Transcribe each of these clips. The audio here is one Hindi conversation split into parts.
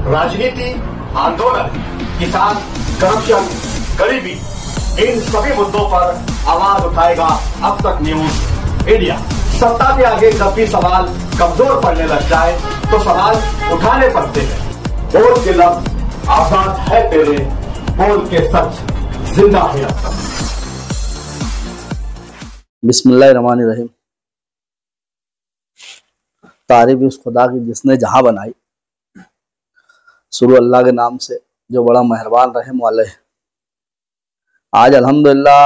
राजनीति, आंदोलन, किसान, करप्शन, गरीबी, इन सभी मुद्दों पर आवाज उठाएगा अब तक न्यूज इंडिया। सत्ता के आगे जब भी सवाल कमजोर पड़ने लग जाए तो सवाल उठाने पड़ते हैं। बोल के लफ्ज आजाद है तेरे, बोल के सच जिंदा है अब तक। बिस्मिल्लाहिर्रहमानिर्रहीम। तारीफ उस खुदा की जिसने जहां बनाई, शुरू अल्लाह के नाम से जो बड़ा मेहरबान रहम वाले है। आज अल्हम्दुलिल्लाह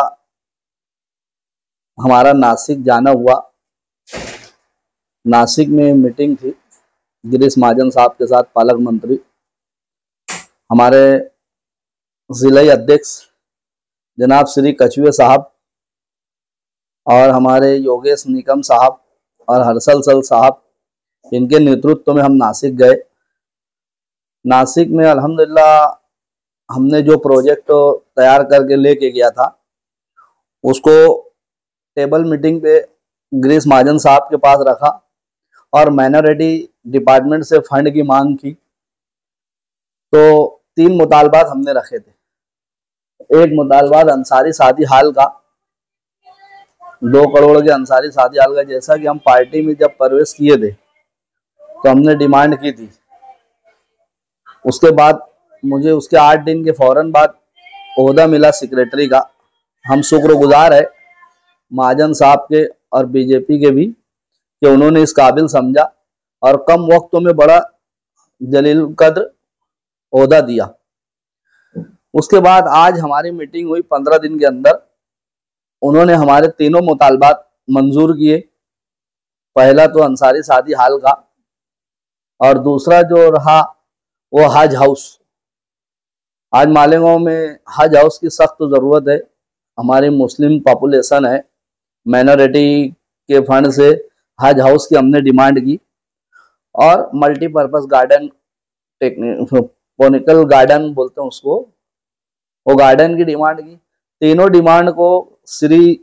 हमारा नासिक जाना हुआ। नासिक में मीटिंग थी गिरीश महाजन साहब के साथ, पालक मंत्री, हमारे जिला अध्यक्ष जनाब श्री कछुए साहब और हमारे योगेश निकम साहब और हर्षल सल साहब, इनके नेतृत्व में हम नासिक गए। नासिक में अल्हम्दुलिल्लाह हमने जो प्रोजेक्ट तैयार करके लेके गया था उसको टेबल मीटिंग पे गिरीश महाजन साहब के पास रखा और माइनॉरिटी डिपार्टमेंट से फंड की मांग की। तो 3 मुतालबात हमने रखे थे। एक मुतालबात अंसारी शादी हाल का, 2 करोड़ के अंसारी शादी हाल का। जैसा कि हम पार्टी में जब प्रवेश किए थे तो हमने डिमांड की थी। उसके बाद मुझे उसके 8 दिन के फौरन बाद ओहदा मिला सेक्रेटरी का। हम शुक्रगुजार है महाजन साहब के और बीजेपी के भी कि उन्होंने इस काबिल समझा और कम वक्त में बड़ा जलील कद्र ओहदा दिया। उसके बाद आज हमारी मीटिंग हुई 15 दिन के अंदर। उन्होंने हमारे तीनों मुतालबात मंजूर किए। पहला तो अंसारी शादी हाल का और दूसरा जो रहा वो हज हाउस। आज मालेगांव में हज हाउस की सख्त ज़रूरत है। हमारी मुस्लिम पॉपुलेशन है, माइनॉरिटी के फंड से हज हाउस की हमने डिमांड की और मल्टीपर्पज़ गार्डन, बोनिकल गार्डन बोलते हैं उसको, वो गार्डन की डिमांड की। तीनों डिमांड को श्री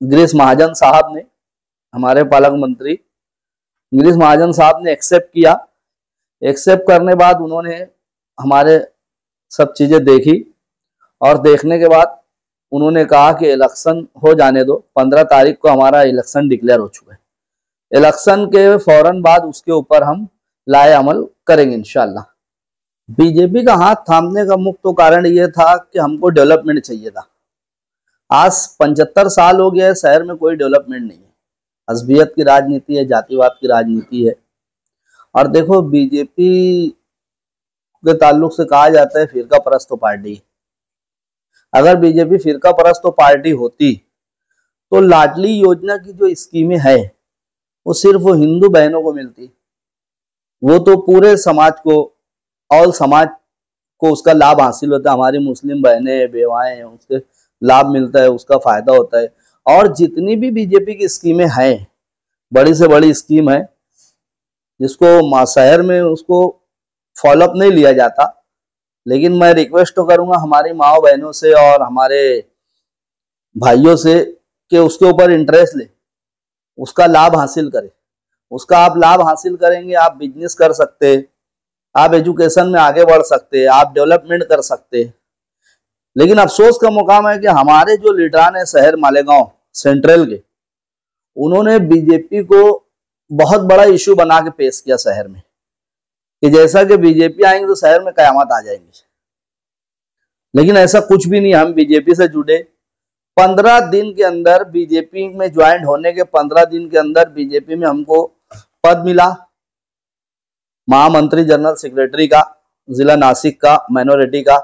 गिरीश महाजन साहब ने, हमारे पालक मंत्री गिरीश महाजन साहब ने एक्सेप्ट किया। एक्सेप्ट करने बाद उन्होंने हमारे सब चीज़ें देखी और देखने के बाद उन्होंने कहा कि इलेक्शन हो जाने दो। 15 तारीख को हमारा इलेक्शन डिक्लेयर हो चुका है। इलेक्शन के फौरन बाद उसके ऊपर हम लाए अमल करेंगे इंशाल्लाह। बीजेपी का हाथ थामने का मुख्य कारण ये था कि हमको डेवलपमेंट चाहिए था। आज 75 साल हो गया है, शहर में कोई डेवलपमेंट नहीं है। अज़बियत की राजनीति है, जातिवाद की राजनीति है। और देखो, बीजेपी के ताल्लुक से कहा जाता है फिरका परस्त पार्टी। अगर बीजेपी फिरका परस्त पार्टी होती तो लाडली योजना की जो स्कीमें है वो सिर्फ वो हिंदू बहनों को मिलती। वो तो पूरे समाज को, ऑल समाज को उसका लाभ हासिल होता है। हमारी मुस्लिम बहनें, बेवाएं हैं, उसके लाभ मिलता है, उसका फायदा होता है। और जितनी भी बीजेपी की स्कीमें हैं, बड़ी से बड़ी स्कीम है जिसको शहर में उसको फॉलोअप नहीं लिया जाता। लेकिन मैं रिक्वेस्ट तो करूंगा हमारी माओ बहनों से और हमारे भाइयों से कि उसके ऊपर इंटरेस्ट ले, उसका लाभ हासिल करें। उसका आप लाभ हासिल करेंगे, आप बिजनेस कर सकते, आप एजुकेशन में आगे बढ़ सकते, आप डेवलपमेंट कर सकते। लेकिन अफसोस का मुकाम है कि हमारे जो लीडरान है शहर मालेगांव सेंट्रल के, उन्होंने बीजेपी को बहुत बड़ा इशू बना के पेश किया शहर में कि जैसा कि बीजेपी आएंगे तो शहर में कयामत आ जाएंगी। लेकिन ऐसा कुछ भी नहीं। हम बीजेपी से जुड़े 15 दिन के अंदर, बीजेपी में ज्वाइन होने के 15 दिन के अंदर बीजेपी में हमको पद मिला, महामंत्री जनरल सेक्रेटरी का, जिला नासिक का, माइनॉरिटी का।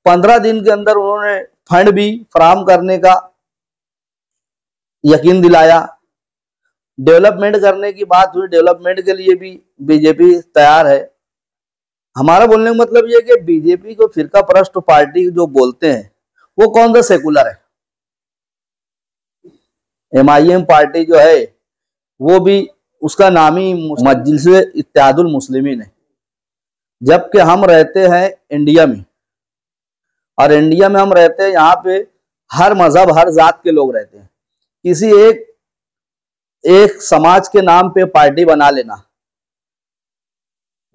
15 दिन के अंदर उन्होंने फंड भी फराहम करने का यकीन दिलाया। डेवलपमेंट करने की बात हुई, डेवलपमेंट के लिए भी बीजेपी तैयार है। हमारा बोलने का मतलब यह कि बीजेपी को फिरका परस्त पार्टी जो बोलते हैं वो कौन सा सेकुलर है। MIM पार्टी जो है वो भी, उसका नाम ही मजलिस-ए-इत्तेहादुल मुस्लिमीन है। जबकि हम रहते हैं इंडिया में, और इंडिया में हम रहते हैं, यहाँ पे हर मजहब, हर जात के लोग रहते हैं। किसी एक समाज के नाम पे पार्टी बना लेना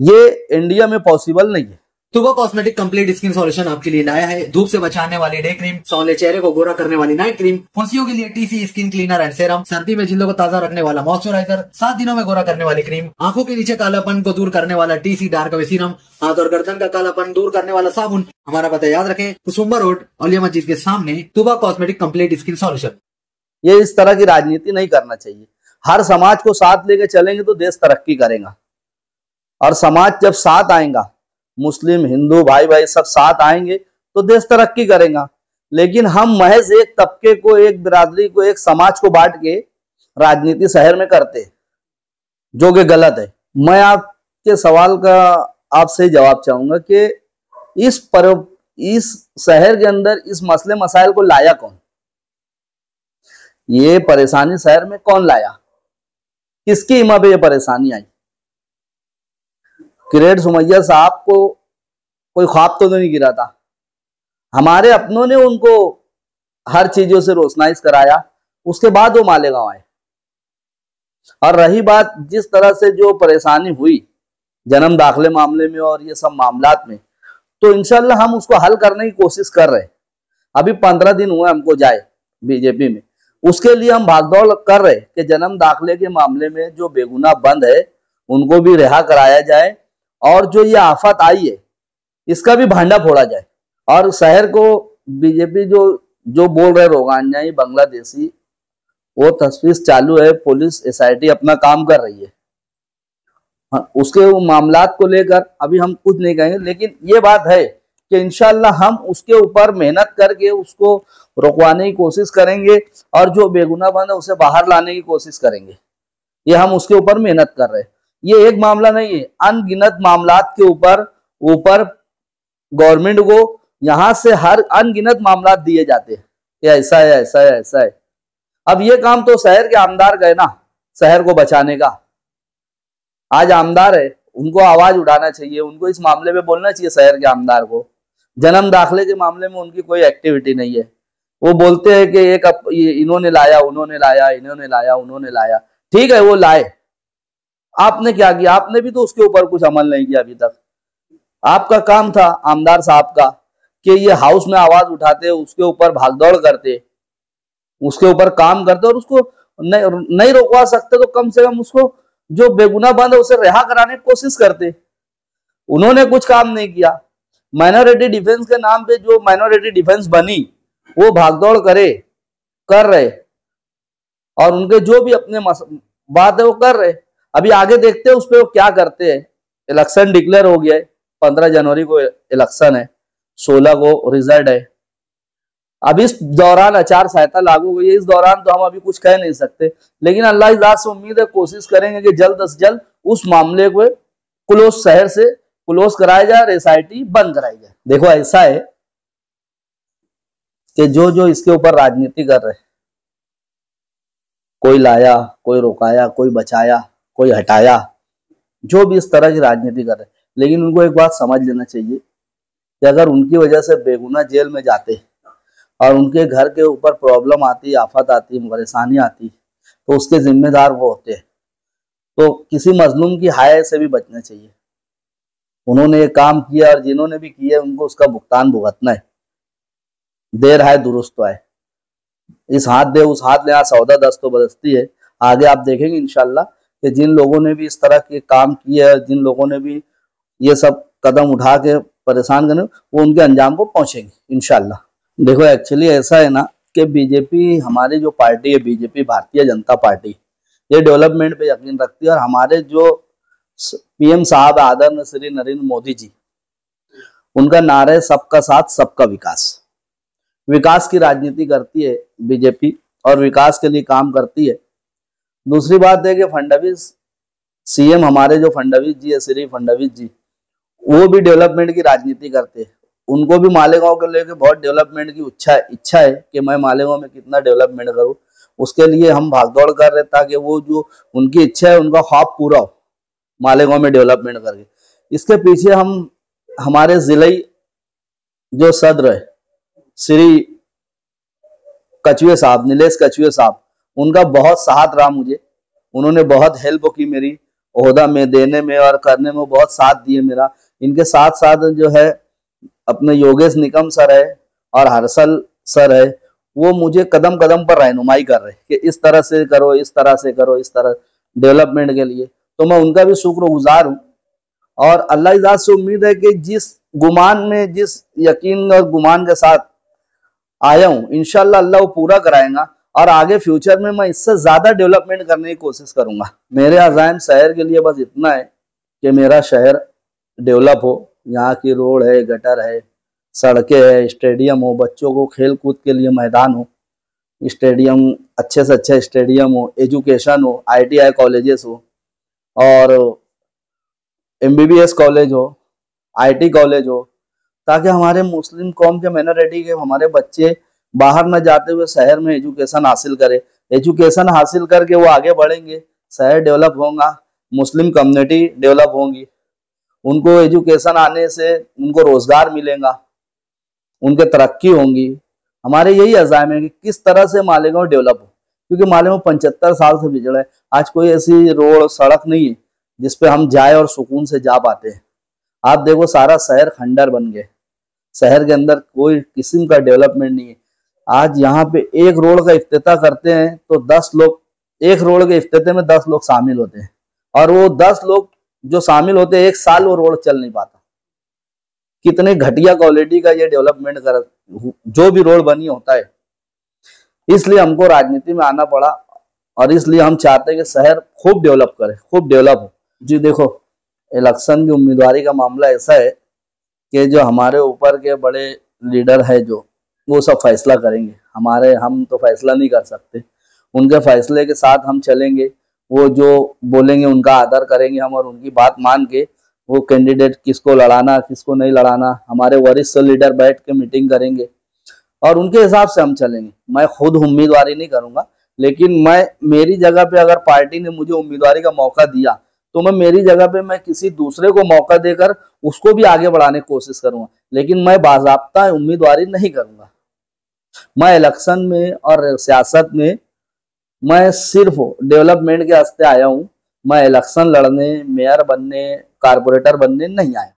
ये इंडिया में पॉसिबल नहीं है। तुबा कॉस्मेटिक कंप्लीट स्किन सॉल्यूशन आपके लिए लाया है धूप से बचाने वाली डे क्रीम, सौंले चेहरे को गोरा करने वाली नाइट क्रीम, फुंसियों के लिए TC skin cleaner and serum, सर्दी में जिल्दों को ताजा रखने वाला मॉइस्चराइजर, 7 दिनों में गोरा करने वाली क्रीम, आंखों के नीचे कालापन को दूर करने वाला टीसी डार्क वे सीरम, हाथ और गर्दन का कालापन दूर करने वाला साबुन। हमारा पता याद रखें, कुसुम्बा रोड, औलिया मस्जिद के सामने, तुबा कॉस्मेटिक कंप्लीट स्किन सॉल्यूशन। ये इस तरह की राजनीति नहीं करना चाहिए। हर समाज को साथ लेके चलेंगे तो देश तरक्की करेगा, और समाज जब साथ आएगा, मुस्लिम हिंदू भाई भाई सब साथ आएंगे तो देश तरक्की करेगा। लेकिन हम महज एक तबके को, एक बिरादरी को, एक समाज को बांट के राजनीति शहर में करते, जो कि गलत है। मैं आपके सवाल का आपसे जवाब चाहूंगा कि इस शहर के अंदर इस मसले मसाइल को लाया कौन? ये परेशानी शहर में कौन लाया? किसकी हिम्मत पे ये परेशानी आई? किरेट सुमैया साहब को कोई ख्वाब तो नहीं गिरा था। हमारे अपनों ने उनको हर चीजों से रोशनाइज कराया, उसके बाद वो मालेगांव आए। और रही बात जिस तरह से जो परेशानी हुई जन्म दाखिले मामले में और ये सब मामलात में, तो इंशाल्लाह हम उसको हल करने की कोशिश कर रहे हैं। अभी 15 दिन हुए हमको जाए बीजेपी में, उसके लिए हम भागदौड़ कर रहे कि जन्म दाखिले के मामले में जो बेगुनाह बंद है उनको भी रिहा कराया जाए, और जो ये आफत आई है इसका भी भांडा फोड़ा जाए। और शहर को बीजेपी जो बोल रहे रोगांजाई बांग्लादेशी, वो तस्वीर चालू है, पुलिस एसआईटी अपना काम कर रही है। उसके मामलात को लेकर अभी हम कुछ नहीं कहेंगे, लेकिन ये बात है कि इंशाल्लाह हम उसके ऊपर मेहनत करके उसको रुकवाने की कोशिश करेंगे, और जो बेगुनाह बंद है उसे बाहर लाने की कोशिश करेंगे। ये हम उसके ऊपर मेहनत कर रहे हैं। ये एक मामला नहीं है, अनगिनत मामलात के ऊपर गवर्नमेंट को यहां से हर अनगिनत मामलात दिए जाते हैं कि ऐसा है, ऐसा है, ऐसा है। अब ये काम तो शहर के आमदार गए ना शहर को बचाने का। आज आमदार है, उनको आवाज उठाना चाहिए, उनको इस मामले में बोलना चाहिए शहर के आमदार को। जन्म दाखिले के मामले में उनकी कोई एक्टिविटी नहीं है। वो बोलते हैं कि इन्होंने लाया, उन्होंने लाया, इन्होंने लाया, उन्होंने लाया। ठीक है, वो लाए, आपने क्या किया? आपने भी तो उसके ऊपर कुछ अमल नहीं किया अभी तक। आपका काम था आमदार साहब का कि ये हाउस में आवाज उठाते, उसके ऊपर भागदौड़ करते, उसके ऊपर काम करते, और उसको नहीं रोकवा सकते तो कम से कम उसको जो बेगुनाह बंद है उसे रिहा कराने की कोशिश करते। उन्होंने कुछ काम नहीं किया। माइनॉरिटी डिफेंस के नाम पे जो माइनॉरिटी डिफेंस बनी वो भागदौड़ कर रहे, और उनके जो भी अपने बात है वो कर रहे। अभी आगे देखते हैं उस पर वो क्या करते हैं। इलेक्शन डिक्लेयर हो गया है, 15 जनवरी को इलेक्शन है, 16 को रिजल्ट है। अब इस दौरान आचार संहिता लागू हुई है, इस दौरान तो हम अभी कुछ कह नहीं सकते, लेकिन अल्लाह इजाज़त से उम्मीद है, कोशिश करेंगे कि जल्द से जल्द उस मामले को क्लोज, शहर से क्लोज कराया जाए और एसआईटी बंद कराई जाए। देखो ऐसा है कि जो इसके ऊपर राजनीति कर रहे, कोई लाया, कोई रोकाया, कोई बचाया, कोई हटाया, जो भी इस तरह की राजनीति कर रहे, लेकिन उनको एक बात समझ लेना चाहिए कि अगर उनकी वजह से बेगुनाह जेल में जाते और उनके घर के ऊपर प्रॉब्लम आती, आफत आती, परेशानी आती, तो उसके जिम्मेदार वो होते हैं। तो किसी मजलूम की हाय से भी बचना चाहिए। उन्होंने ये काम किया और जिन्होंने भी किया उनको उसका भुगतान भुगतना है। देर है दुरुस्त तो है, इस हाथ दे उस हाथ ले, यहाँ सौदा दस्त तो बदस्ती है। आगे आप देखेंगे इंशाल्लाह कि जिन लोगों ने भी इस तरह के काम किए है, जिन लोगों ने भी ये सब कदम उठा के परेशान करने, वो उनके अंजाम को पहुंचेंगे इंशाल्लाह। देखो एक्चुअली ऐसा है ना कि बीजेपी, हमारी जो पार्टी है बीजेपी, भारतीय जनता पार्टी, ये डेवलपमेंट पे यकीन रखती है। और हमारे जो पीएम साहब आदरणीय श्री नरेंद्र मोदी जी, उनका नारा है सबका साथ सबका विकास। विकास की राजनीति करती है बीजेपी और विकास के लिए काम करती है। दूसरी बात है कि फडणवीस सीएम, हमारे जो फडणवीस जी है, श्री फडणवीस जी, वो भी डेवलपमेंट की राजनीति करते हैं। उनको भी मालेगांव को लेकर बहुत डेवलपमेंट की इच्छा है कि मैं मालेगांव में कितना डेवलपमेंट करूं। उसके लिए हम भागदौड़ कर रहे ताकि वो जो उनकी इच्छा है, उनका ख्वाब पूरा हो मालेगांव में डेवलपमेंट करके। इसके पीछे हम हमारे जिले जो सदर है श्री कछुए साहब, नीलेश कछुए साहब, उनका बहुत साथ रहा मुझे। उन्होंने बहुत हेल्प की मेरी, ओहदा में देने में और करने में बहुत साथ दिए मेरा। इनके साथ साथ जो है अपने योगेश निकम सर है और हर्षल सर है, वो मुझे कदम कदम पर रहनुमाई कर रहे कि इस तरह से करो, इस तरह से करो, इस तरह डेवलपमेंट के लिए। तो मैं उनका भी शुक्रगुजार हूँ और अल्लाह की ज़ात से उम्मीद है कि जिस गुमान में, जिस यकीन और गुमान के साथ आया हूँ, इंशाल्लाह अल्लाह वो पूरा कराएगा और आगे फ्यूचर में मैं इससे ज्यादा डेवलपमेंट करने की कोशिश करूंगा। मेरे अज़ाइम शहर के लिए बस इतना है कि मेरा शहर डेवलप हो, यहाँ की रोड है, गटर है, सड़कें है, स्टेडियम हो, बच्चों को खेल कूद के लिए मैदान हो, स्टेडियम अच्छे से अच्छा स्टेडियम हो, एजुकेशन हो, ITI कॉलेजेस हो और MBBS कॉलेज हो, IT कॉलेज हो, ताकि हमारे मुस्लिम कौम के माइनॉरिटी के हमारे बच्चे बाहर न जाते हुए शहर में एजुकेशन हासिल करें। एजुकेशन हासिल करके वो आगे बढ़ेंगे, शहर डेवलप होगा, मुस्लिम कम्युनिटी डेवलप होगी, उनको एजुकेशन आने से उनको रोजगार मिलेगा, उनके तरक्की होंगी। हमारे यही अज़ाइम है कि किस तरह से मालेगांव डेवलप हो, क्योंकि मालेगांव 75 साल से बिछड़ा है। आज कोई ऐसी रोड सड़क नहीं है जिसपे हम जाए और सुकून से जा पाते हैं। आप देखो सारा शहर खंडर बन गए, शहर के अंदर कोई किस्म का डेवलपमेंट नहीं है। आज यहाँ पे एक रोड का इफ्तिताह करते हैं तो 10 लोग, एक रोड के इफ्तिताह में 10 लोग शामिल होते हैं और वो 10 लोग जो शामिल होते हैं, एक साल वो रोड चल नहीं पाता। कितने घटिया क्वालिटी का ये डेवलपमेंट कर, जो भी रोड बनी होता है। इसलिए हमको राजनीति में आना पड़ा और इसलिए हम चाहते हैं कि शहर खूब डेवलप करे, खूब डेवलप हो। जी देखो, इलेक्शन की उम्मीदवारी का मामला ऐसा है कि जो हमारे ऊपर के बड़े लीडर है जो, वो सब फैसला करेंगे। हम तो फैसला नहीं कर सकते, उनके फैसले के साथ हम चलेंगे। वो जो बोलेंगे उनका आदर करेंगे हम और उनकी बात मान के वो कैंडिडेट किसको लड़ाना किसको नहीं लड़ाना, हमारे वरिष्ठ लीडर बैठ के मीटिंग करेंगे और उनके हिसाब से हम चलेंगे। मैं खुद उम्मीदवारी नहीं करूंगा, लेकिन मेरी जगह पे अगर पार्टी ने मुझे उम्मीदवारी का मौका दिया तो मैं मेरी जगह पे मैं किसी दूसरे को मौका देकर उसको भी आगे बढ़ाने की कोशिश करूंगा, लेकिन मैं बाज़ाब्ता उम्मीदवारी नहीं करूंगा। मैं इलेक्शन में और सियासत में मैं सिर्फ डेवलपमेंट के वास्ते आया हूं। मैं इलेक्शन लड़ने, मेयर बनने, कारपोरेटर बनने नहीं आया।